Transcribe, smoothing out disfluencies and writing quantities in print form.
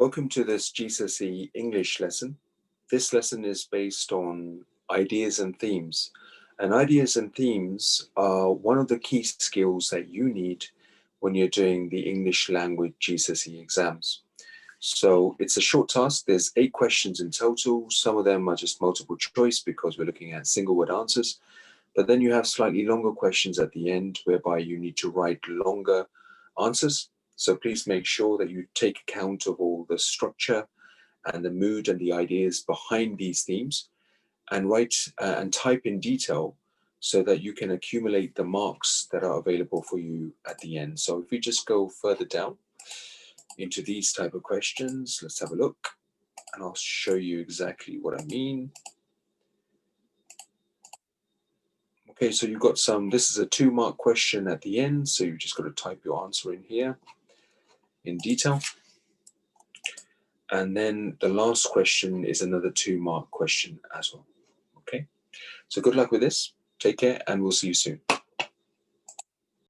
Welcome to this GCSE English lesson. This lesson is based on ideas and themes. And ideas and themes are one of the key skills that you need when you're doing the English language GCSE exams. So it's a short task. There's 8 questions in total. Some of them are just multiple choice because we're looking at single word answers. But then you have slightly longer questions at the end whereby you need to write longer answers. So please make sure that you take account of all the structure and the mood and the ideas behind these themes and write and type in detail so that you can accumulate the marks that are available for you at the end. So if we just go further down into these type of questions, let's have a look and I'll show you exactly what I mean. Okay, so you've got this is a 2-mark question at the end, so you've just got to type your answer in here in detail. And then the last question is another 2-mark question as well. Okay, so good luck with this. Take care and we'll see you soon.